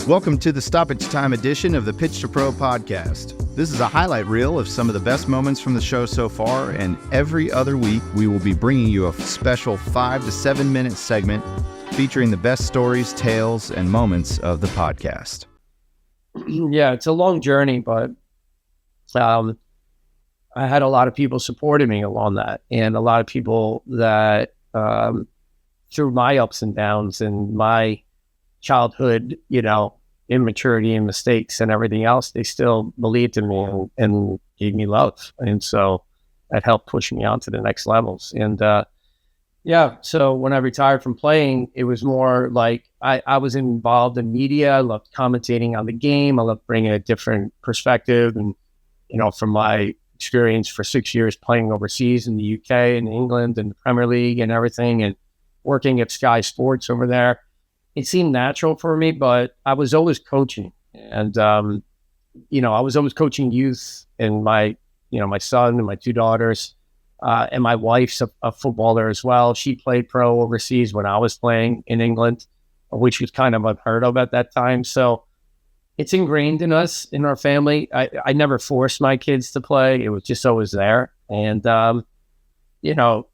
Welcome to the Stoppage Time edition of the Pitch to Pro podcast. This is a highlight reel of some of the best moments from the show so far, and every other week we will be bringing you a special 5 to 7 minute segment featuring the best stories, tales, and moments of the podcast. Yeah, it's a long journey, but I had a lot of people supporting me along that, and a lot of people that through my ups and downs and my childhood, immaturity and mistakes and everything else, they still believed in me and gave me love. And so that helped push me on to the next levels. And so when I retired from playing, it was more like I was involved in media. I loved commentating on the game. I loved bringing a different perspective. And, from my experience for 6 years playing overseas in the UK and England and the Premier League and everything, and working at Sky Sports over there, it seemed natural for me, but I was always coaching. And, I was always coaching youth, and my son and my 2 daughters, and my wife's a footballer as well. She played pro overseas when I was playing in England, which was kind of unheard of at that time. So it's ingrained in us, in our family. I never forced my kids to play. It was just always there. And,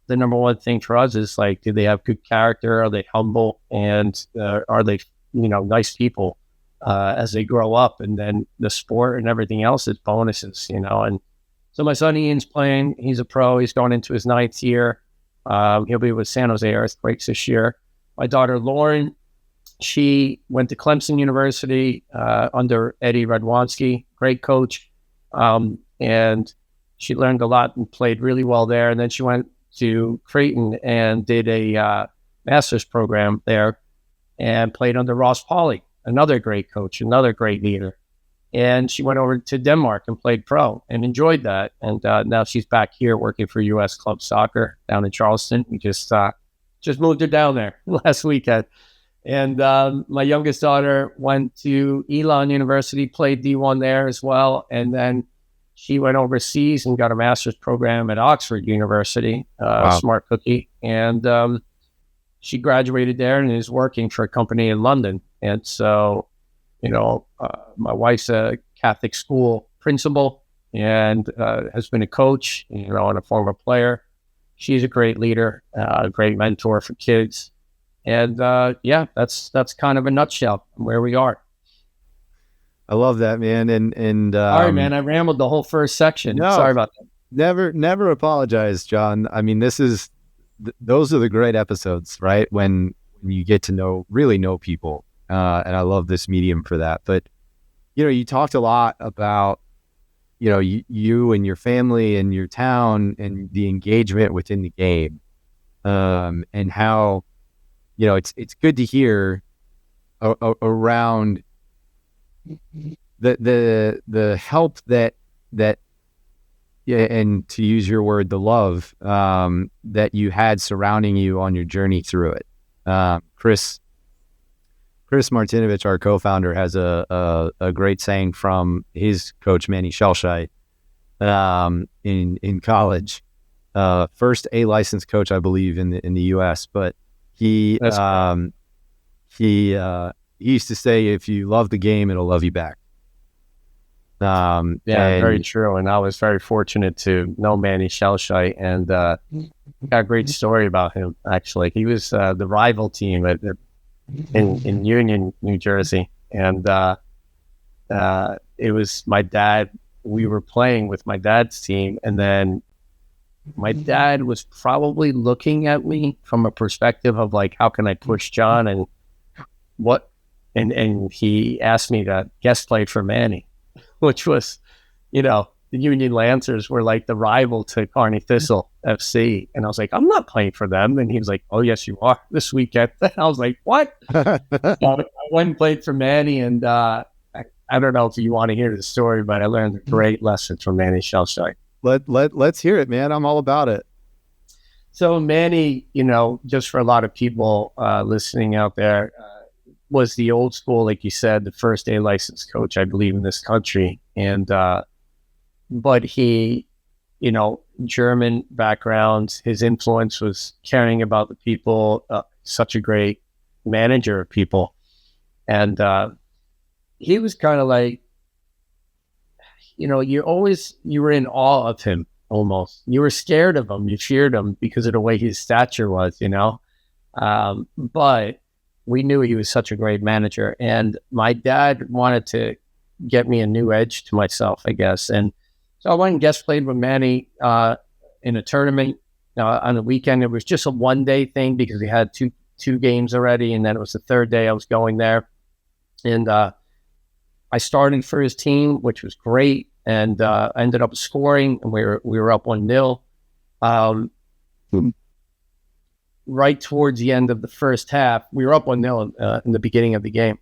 the number one thing for us is like, do they have good character? Are they humble? And are they, nice people as they grow up? And then the sport and everything else is bonuses, And so my son Ian's playing. He's a pro. He's going into his 9th year. He'll be with San Jose Earthquakes this year. My daughter Lauren, she went to Clemson University under Eddie Radwanski, great coach. And she learned a lot and played really well there. And then she went to Creighton and did a master's program there and played under Ross Pauly, another great coach, another great leader. And she went over to Denmark and played pro and enjoyed that. And now she's back here working for U.S. Club Soccer down in Charleston. We just moved her down there last weekend. And my youngest daughter went to Elon University, played D1 there as well. And then she went overseas and got a master's program at Oxford University, Wow. Smart Cookie. And she graduated there and is working for a company in London. And so, my wife's a Catholic school principal and has been a coach, and a former player. She's a great leader, a great mentor for kids. And that's kind of a nutshell where we are. I love that, man. And sorry, man, I rambled the whole first section. No, sorry about that. Never apologize, John. I mean, those are the great episodes, right? When you get to really know people. And I love this medium for that. But, you talked a lot about, you and your family and your town and the engagement within the game, and how, it's good to hear around the help that and to use your word, the love that you had surrounding you on your journey through it. Chris Martinovich, our co-founder, has a great saying from his coach Manny Schellscheidt in college. First A licensed coach, I believe, in the U.S. But he used to say, "If you love the game, it'll love you back." Very true. And I was very fortunate to know Manny Schellscheidt, and got a great story about him. Actually, he was the rival team in Union, New Jersey, and it was my dad. We were playing with my dad's team, and then my dad was probably looking at me from a perspective of like, how can I push John, and what, and he asked me to guest play for Manny, which was, the Union Lancers were like the rival to Kearney Thistle FC. And I was like, I'm not playing for them. And he was like, oh, yes, you are this weekend. And I was like, what? I went and played for Manny. And I don't know if you want to hear the story, but I learned a great lesson from Manny Schellscheidt. Let's hear it, man. I'm all about it. So Manny, just for a lot of people listening out there, was the old school, like you said, the first A licensed coach, I believe, in this country. And, but he, German background, his influence was caring about the people, such a great manager of people. And he was kind of like, you were in awe of him almost. You were scared of him. You feared him because of the way his stature was, but we knew he was such a great manager. And my dad wanted to get me a new edge to myself, I guess. And so I went and guest played with Manny in a tournament on the weekend. It was just a 1-day thing because we had two games already. And then it was the third day I was going there. And I started for his team, which was great. And I ended up scoring, and we were up 1-0. Right towards the end of the first half, we were up 1-0 in the beginning of the game,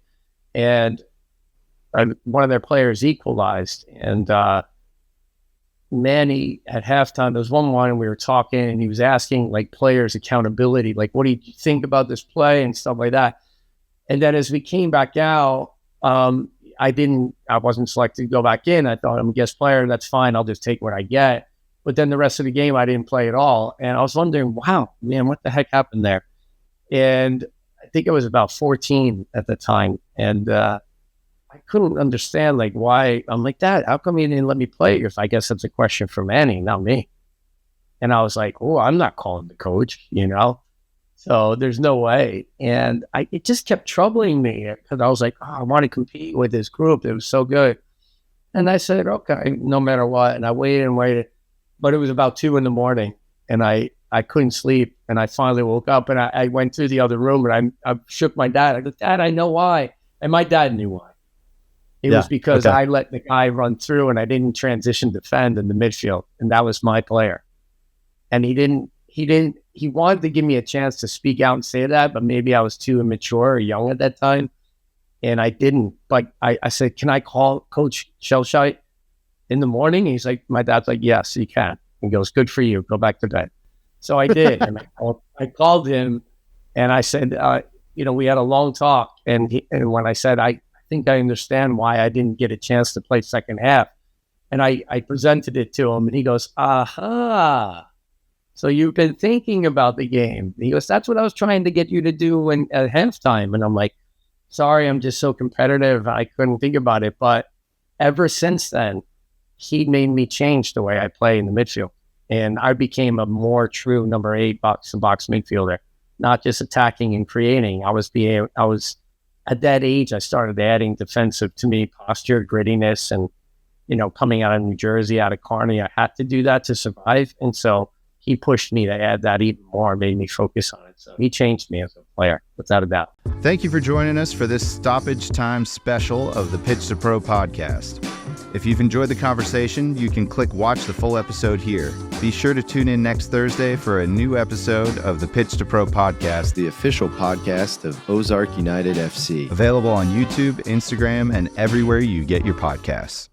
and one of their players equalized. And Manny at halftime, there was 1-1, and we were talking, and he was asking like players accountability, like, what do you think about this play and stuff like that. And then as we came back out, I wasn't selected to go back in. I thought, I'm a guest player. That's fine. I'll just take what I get. But then the rest of the game, I didn't play at all. And I was wondering, wow, man, what the heck happened there? And I think I was about 14 at the time. And I couldn't understand like why. I'm like, Dad, how come you didn't let me play? If I guess that's a question for Manny, not me. And I was like, oh, I'm not calling the coach, So there's no way. And it just kept troubling me because I was like, oh, I want to compete with this group. It was so good. And I said, okay, no matter what. And I waited and waited. But it was about 2 a.m. and I couldn't sleep. And I finally woke up and I went to the other room and I shook my dad. I go, Dad, I know why. And my dad knew why. It was because I let the guy run through and I didn't transition defend in the midfield. And that was my player. And he wanted to give me a chance to speak out and say that, but maybe I was too immature or young at that time. And I didn't. But I said, can I call Coach Schellscheidt in the morning? He's like, my dad's like, yes, you can. He goes, good for you. Go back to bed. So I did. And I called him and I said, we had a long talk. And when I said, I think I understand why I didn't get a chance to play second half. And I presented it to him and he goes, aha. So you've been thinking about the game. He goes, that's what I was trying to get you to do at halftime. And I'm like, sorry, I'm just so competitive. I couldn't think about it. But ever since then, he made me change the way I play in the midfield. And I became a more true number 8 box-to-box midfielder, not just attacking and creating. I was at that age, I started adding defensive to me, posture, grittiness, and, coming out of New Jersey, out of Kearney, I had to do that to survive. And so he pushed me to add that even more, made me focus on it. So he changed me as a player, without a doubt. Thank you for joining us for this Stoppage Time special of the Pitch to Pro podcast. If you've enjoyed the conversation, you can click watch the full episode here. Be sure to tune in next Thursday for a new episode of the Pitch to Pro podcast, the official podcast of Ozark United FC. Available on YouTube, Instagram, and everywhere you get your podcasts.